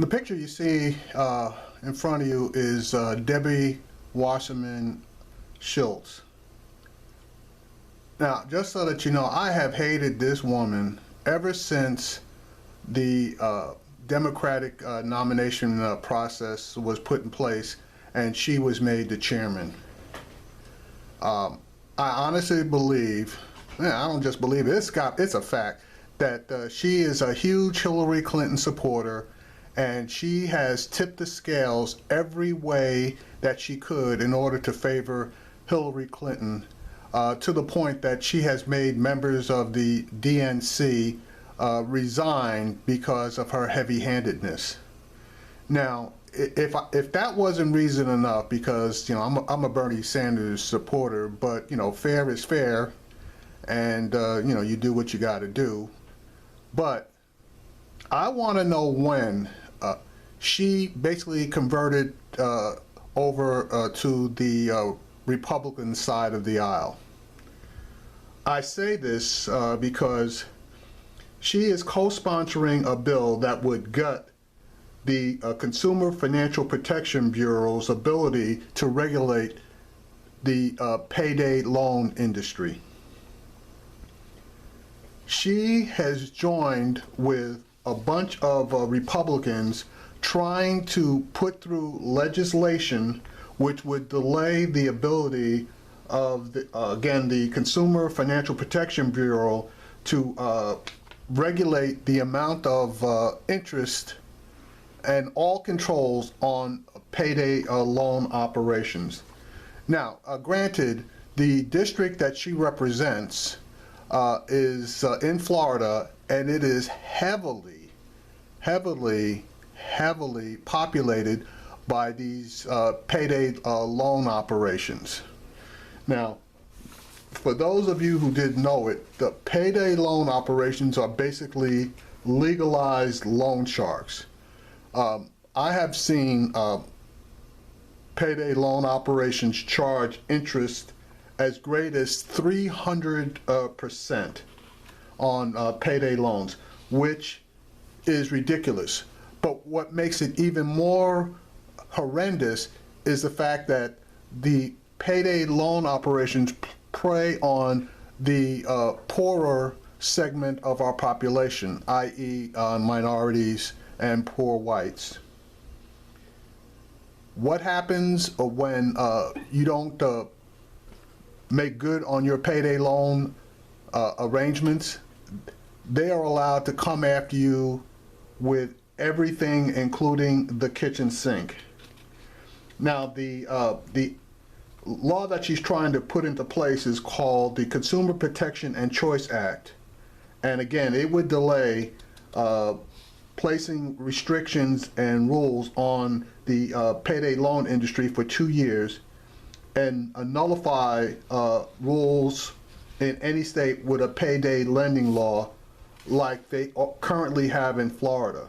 The picture you see in front of you is Debbie Wasserman Schultz. Now, just so that you know, I have hated this woman ever since the Democratic nomination process was put in place and she was made the chairman. I honestly believe, I don't just believe it, it's a fact, that she is a huge Hillary Clinton supporter, and she has tipped the scales every way that she could in order to favor Hillary Clinton, to the point that she has made members of the DNC resign because of her heavy-handedness. Now, if that wasn't reason enough, because I'm a Bernie Sanders supporter, but fair is fair, and you do what you got to do. But I want to know when she basically converted over to the Republican side of the aisle. I say this because she is co-sponsoring a bill that would gut the Consumer Financial Protection Bureau's ability to regulate the payday loan industry. She has joined with a bunch of Republicans trying to put through legislation which would delay the ability of, the Consumer Financial Protection Bureau to regulate the amount of interest and all controls on payday loan operations. Now, granted, the district that she represents is in Florida, and it is heavily populated by these payday loan operations. Now, for those of you who didn't know it, the payday loan operations are basically legalized loan sharks. I have seen payday loan operations charge interest as great as 300% on payday loans, which is ridiculous. But what makes it even more horrendous is the fact that the payday loan operations prey on the poorer segment of our population, i.e. minorities and poor whites. What happens when you don't make good on your payday loan arrangements? They are allowed to come after you with everything, including the kitchen sink. Now, the law that she's trying to put into place is called the Consumer Protection and Choice Act. And again, it would delay placing restrictions and rules on the payday loan industry for 2 years, and nullify rules in any state with a payday lending law like they currently have in Florida.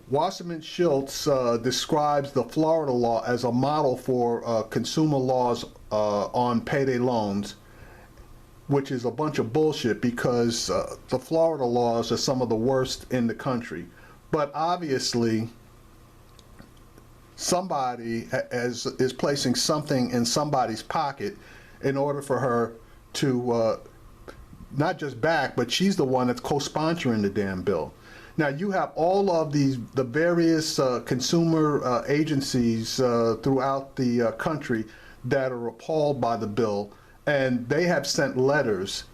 Wasserman Schultz describes the Florida law as a model for consumer laws on payday loans, which is a bunch of bullshit, because the Florida laws are some of the worst in the country. But obviously, somebody is placing something in somebody's pocket in order for her to not just back, but she's the one that's co-sponsoring the damn bill. Now, you have all of the various consumer agencies throughout the country that are appalled by the bill, and they have sent letters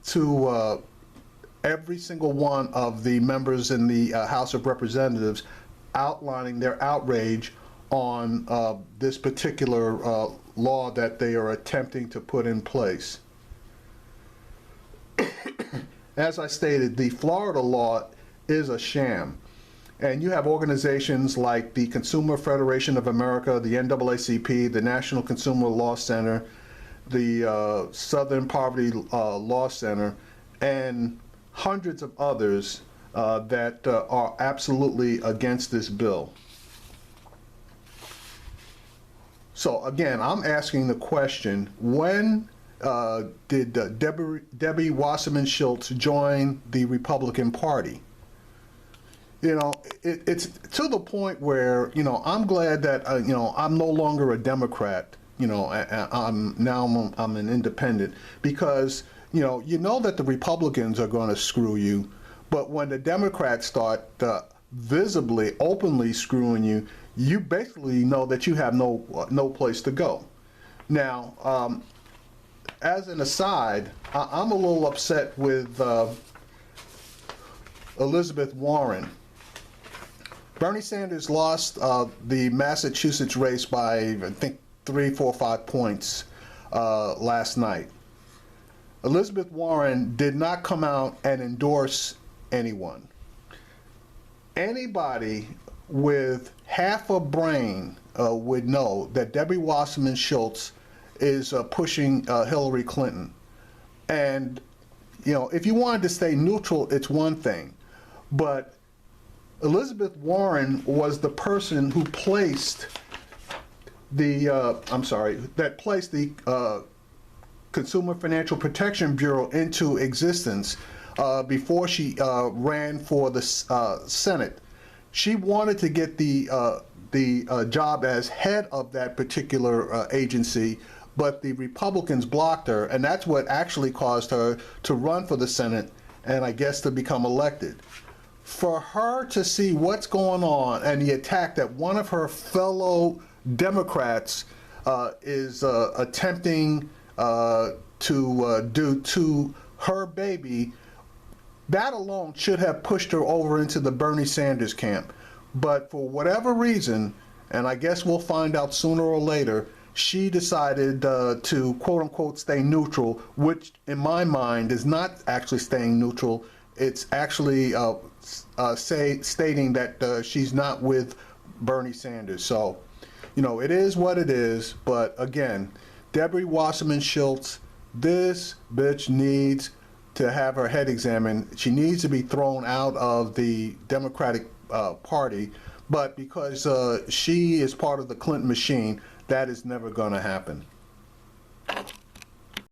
to every single one of the members in the House of Representatives outlining their outrage on this particular law that they are attempting to put in place. As I stated, the Florida law is a sham. And you have organizations like the Consumer Federation of America, the NAACP, the National Consumer Law Center, the Southern Poverty Law Center, and hundreds of others that are absolutely against this bill. So again, I'm asking the question, when did Debbie Wasserman Schultz join the Republican Party? It's to the point where, I'm glad that, I'm no longer a Democrat. I'm an independent, because, that the Republicans are going to screw you. But when the Democrats start visibly, openly screwing you, you basically know that you have no place to go. Now, as an aside, I'm a little upset with Elizabeth Warren. Bernie Sanders lost the Massachusetts race by, I think, 3, 4, 5 points last night. Elizabeth Warren did not come out and endorse anyone. Anybody with half a brain would know that Debbie Wasserman Schultz is pushing Hillary Clinton. And, if you wanted to stay neutral, it's one thing. But Elizabeth Warren was the person who placed the Consumer Financial Protection Bureau into existence before she ran for the Senate. She wanted to get the job as head of that particular agency, but the Republicans blocked her, and that's what actually caused her to run for the Senate and I guess to become elected. For her to see what's going on and the attack that one of her fellow Democrats is attempting to do to her baby, that alone should have pushed her over into the Bernie Sanders camp. But for whatever reason, and I guess we'll find out sooner or later, she decided to quote-unquote stay neutral, which in my mind is not actually staying neutral. It's actually stating that she's not with Bernie Sanders. So, it is what it is. But again, Debbie Wasserman Schultz, this bitch needs to have her head examined. She needs to be thrown out of the Democratic Party. But because she is part of the Clinton machine, that is never going to happen.